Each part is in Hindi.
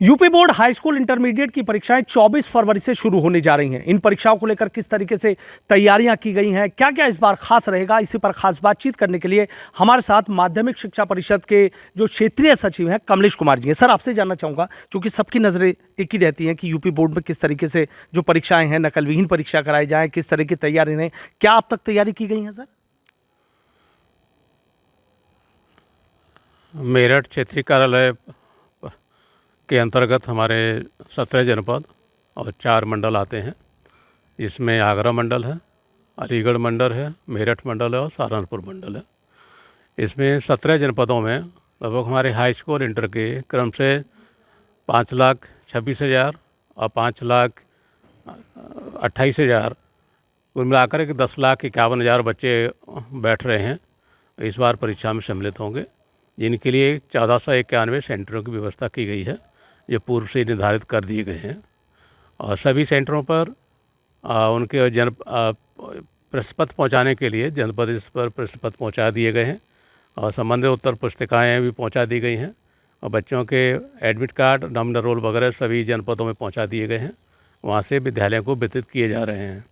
UP board high school intermediate की परीक्षाएं 24 फरवरी से शुरू होने जा रही हैं। इन परीक्षाओं को लेकर किस तरीके से तैयारियां की गई हैं, क्या क्या इस बार खास रहेगा, इसी पर खास बातचीत करने के लिए हमारे साथ माध्यमिक शिक्षा परिषद के जो क्षेत्रीय सचिव हैं कमलेश कुमार जी हैं। सर, आपसे जानना चाहूँगा, क्योंकि सबकी नज़रें एक ही रहती हैं कि यूपी बोर्ड में किस तरीके से जो परीक्षाएँ हैं, नकल विहीन परीक्षा कराई जाए, किस तरह की तैयारी रहें, क्या अब तक तैयारी की गई है सर? मेरठ क्षेत्रीय कार्यालय के अंतर्गत हमारे 17 जनपद और 4 मंडल आते हैं। इसमें आगरा मंडल है, अलीगढ़ मंडल है, मेरठ मंडल है और सहारनपुर मंडल है। इसमें 17 जनपदों में लगभग हमारे हाई स्कूल इंटर के क्रम से 5,26,000 और 5,28,000 कुल मिलाकर के 10,51,000 बच्चे बैठ रहे हैं। इस बार परीक्षा में सम्मिलित होंगे, जिनके लिए 1491 सेंटरों की व्यवस्था की गई है, जो पूर्व से निर्धारित कर दिए गए हैं। और सभी सेंटरों पर उनके प्रश्न पत्र पहुँचाने के लिए जनपद स्तर पर प्रश्न पत्र पहुँचा दिए गए हैं और संबंधित उत्तर पुस्तिकाएँ भी पहुँचा दी गई हैं और बच्चों के एडमिट कार्ड, नंबर रोल वगैरह सभी जनपदों में पहुँचा दिए गए हैं। वहाँ से विद्यालयों को वितरित किए जा रहे हैं।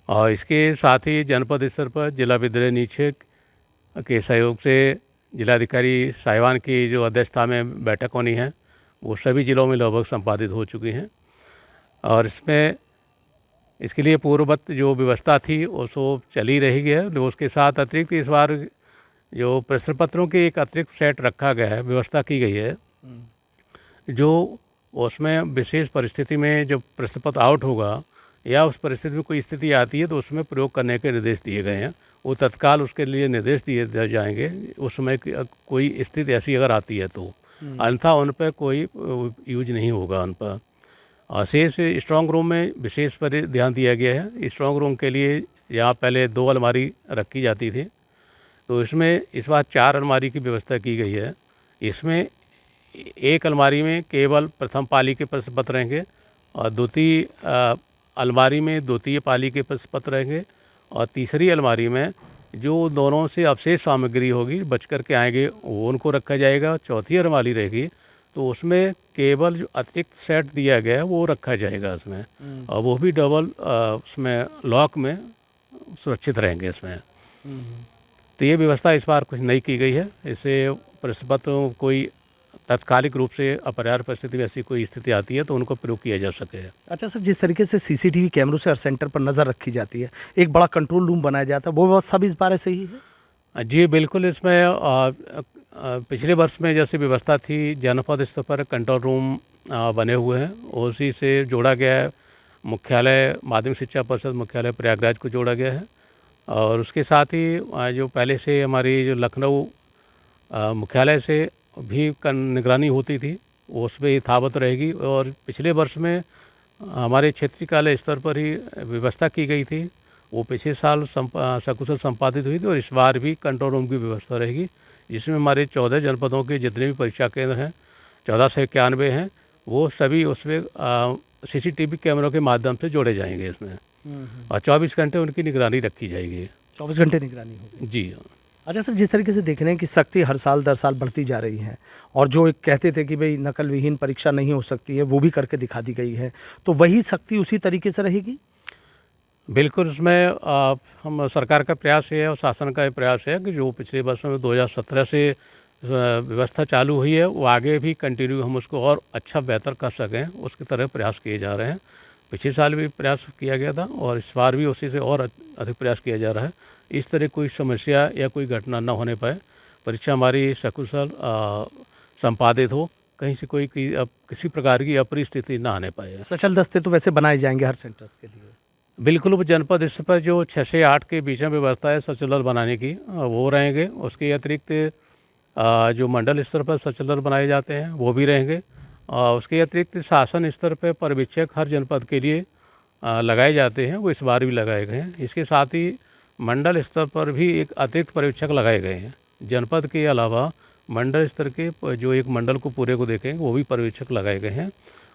और इसके साथ ही जनपद स्तर पर जिला विद्यालय निरीक्षक के सहयोग से जिलाधिकारी साहिवान की जो अध्यक्षता में बैठक होनी है, वो सभी ज़िलों में लगभग संपादित हो चुकी हैं। और इसके लिए पूर्ववत जो व्यवस्था थी वो सब चली रही है। उसके साथ अतिरिक्त इस बार जो प्रश्न पत्रों के एक अतिरिक्त सेट रखा गया है, व्यवस्था की गई है, जो उसमें विशेष परिस्थिति में जब प्रश्न पत्र आउट होगा या उस परिस्थिति में कोई स्थिति आती है तो उसमें प्रयोग करने के निर्देश दिए गए हैं। वो तत्काल उसके लिए निर्देश दिए जाएंगे उस समय कोई स्थिति ऐसी अगर आती है तो, अन्यथा उन पर कोई यूज नहीं होगा उन पर। और शेष स्ट्रॉन्ग रूम में विशेष पर ध्यान दिया गया है। स्ट्रॉन्ग रूम के लिए यहाँ पहले 2 अलमारी रखी जाती थी, तो इसमें इस बार 4 अलमारी की व्यवस्था की गई है। इसमें एक अलमारी में केवल प्रथम पाली के प्रश्न पत्र रहेंगे और द्वितीय अलमारी में द्वितीय पाली के प्रश्न पत्र रहेंगे और तीसरी अलमारी में जो दोनों से अवशेष सामग्री होगी बच कर के आएंगे वो उनको रखा जाएगा। चौथी अलमारी रहेगी तो उसमें केवल जो अतिरिक्त सेट दिया गया है वो रखा जाएगा उसमें, और वो भी डबल उसमें लॉक में सुरक्षित रहेंगे इसमें। तो ये व्यवस्था इस बार कुछ नई की गई है। इससे प्रश्न पत्रों कोई तात्कालिक रूप से अपरिहार्य परिस्थिति में ऐसी कोई स्थिति आती है तो उनको प्रयोग किया जा सके। अच्छा सर, जिस तरीके से सीसीटीवी कैमरों से हर सेंटर पर नज़र रखी जाती है, एक बड़ा कंट्रोल रूम बनाया जाता है, वो व्यवस्था भी इस बार ऐसे ही है? जी बिल्कुल। इसमें पिछले वर्ष में जैसे व्यवस्था थी, जनपद स्तर पर कंट्रोल रूम बने हुए हैं, उसी से जोड़ा गया है। मुख्यालय माध्यमिक शिक्षा परिषद मुख्यालय प्रयागराज को जोड़ा गया है और उसके साथ ही जो पहले से हमारी जो लखनऊ मुख्यालय से भी निगरानी होती थी वो उसमें यथावत रहेगी। और पिछले वर्ष में हमारे क्षेत्रीय कार्यालय स्तर पर ही व्यवस्था की गई थी, वो पिछले साल सकुशल संपादित हुई थी और इस बार भी कंट्रोल रूम की व्यवस्था रहेगी, जिसमें हमारे 14 जनपदों के जितने भी परीक्षा केंद्र हैं 1491 हैं, वो सभी उसमें सीसीटीवी कैमरों के माध्यम से जोड़े जाएंगे इसमें और 24 घंटे उनकी निगरानी रखी जाएगी। 24 घंटे निगरानी होगी जी। अच्छा सर, जिस तरीके से देख रहे हैं कि सख्ती हर साल दर साल बढ़ती जा रही है और जो एक कहते थे कि भाई नकल विहीन परीक्षा नहीं हो सकती है, वो भी करके दिखा दी गई है, तो वही सख्ती उसी तरीके से रहेगी? बिल्कुल। उसमें हम सरकार का प्रयास है और शासन का प्रयास है कि जो पिछले वर्ष में 2017 से व्यवस्था चालू हुई है वो आगे भी कंटिन्यू हम उसको और अच्छा बेहतर कर सकें, उसकी तरह प्रयास किए जा रहे हैं। पिछले साल भी प्रयास किया गया था और इस बार भी उसी से और अधिक प्रयास किया जा रहा है। इस तरह कोई समस्या या कोई घटना न होने पाए, परीक्षा हमारी सकुशल संपादित हो, कहीं से कोई किसी प्रकार की अप्रिय स्थिति न आने पाए। सचल दस्ते तो वैसे बनाए जाएंगे हर सेंटर्स के लिए? बिल्कुल। वो जनपद स्तर पर जो 6 से 8 के बीच में व्यवस्था है सचल दल बनाने की, वो रहेंगे। उसके अतिरिक्त जो मंडल स्तर पर सचल दल बनाए जाते हैं वो भी रहेंगे और उसके अतिरिक्त शासन स्तर पर पर्यवेक्षक हर जनपद के लिए लगाए जाते हैं, वो इस बार भी लगाए गए हैं। इसके साथ ही मंडल स्तर पर भी एक अतिरिक्त पर्यवेक्षक लगाए गए हैं। जनपद के अलावा मंडल स्तर के जो एक मंडल को पूरे को देखेंगे वो भी पर्यवेक्षक लगाए गए हैं।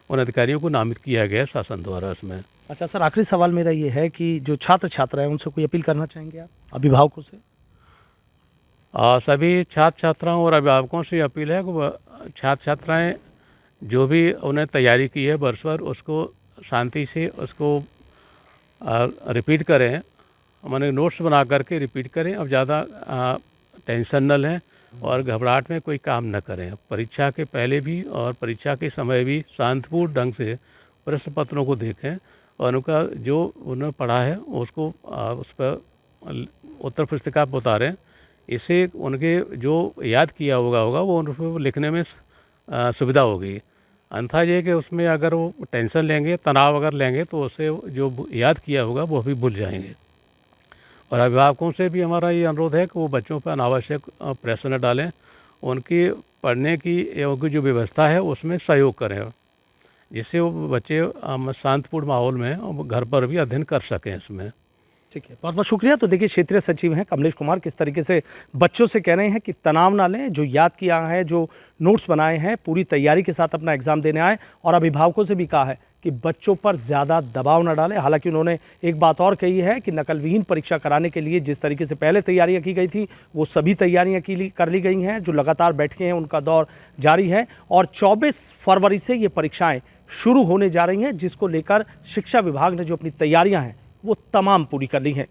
उन अधिकारियों को नामित किया गया है शासन द्वारा इसमें। अच्छा सर, आखिरी सवाल मेरा ये है कि जो छात्र छात्रा हैं उनसे कोई अपील करना चाहेंगे आप अभिभावकों से? सभी छात्र छात्राओं और अभिभावकों से अपील है कि छात्र छात्राएँ जो भी उन्हें तैयारी की है वर्ष भर उसको शांति से उसको रिपीट करें, मैंने नोट्स बना करके रिपीट करें। अब ज़्यादा टेंशन न लें और घबराहट में कोई काम न करें। परीक्षा के पहले भी और परीक्षा के समय भी शांतिपूर्ण ढंग से प्रश्न पत्रों को देखें और उनका जो उन्होंने पढ़ा है उसको उस पर उत्तर पुस्तिका पर उतारें। इससे उनके जो याद किया होगा वो उनको लिखने में सुविधा होगी। अन्यथा ये कि उसमें अगर वो टेंशन लेंगे, तनाव अगर लेंगे तो उससे जो याद किया होगा वो भी भूल जाएंगे। और अभिभावकों से भी हमारा ये अनुरोध है कि वो बच्चों पर अनावश्यक प्रेशर न डालें, उनकी पढ़ने की उनकी जो व्यवस्था है उसमें सहयोग करें, जिससे वो बच्चे शांतिपूर्ण माहौल में घर पर भी अध्ययन कर सकें इसमें। ठीक है, बहुत बहुत शुक्रिया। तो देखिए, क्षेत्रीय सचिव हैं कमलेश कुमार किस तरीके से बच्चों से कह रहे हैं कि तनाव ना लें, जो याद किया है, जो नोट्स बनाए हैं, पूरी तैयारी के साथ अपना एग्जाम देने आए। और अभिभावकों से भी कहा है कि बच्चों पर ज़्यादा दबाव ना डालें। हालांकि उन्होंने एक बात और कही है कि नकलविहीन परीक्षा कराने के लिए जिस तरीके से पहले तैयारियां की गई थी वो सभी तैयारियां कर ली गई हैं। जो लगातार बैठकें हैं उनका दौर जारी है और 24 फरवरी से ये परीक्षाएं शुरू होने जा रही हैं, जिसको लेकर शिक्षा विभाग ने जो अपनी तैयारियां हैं वो तमाम पूरी कर ली हैं।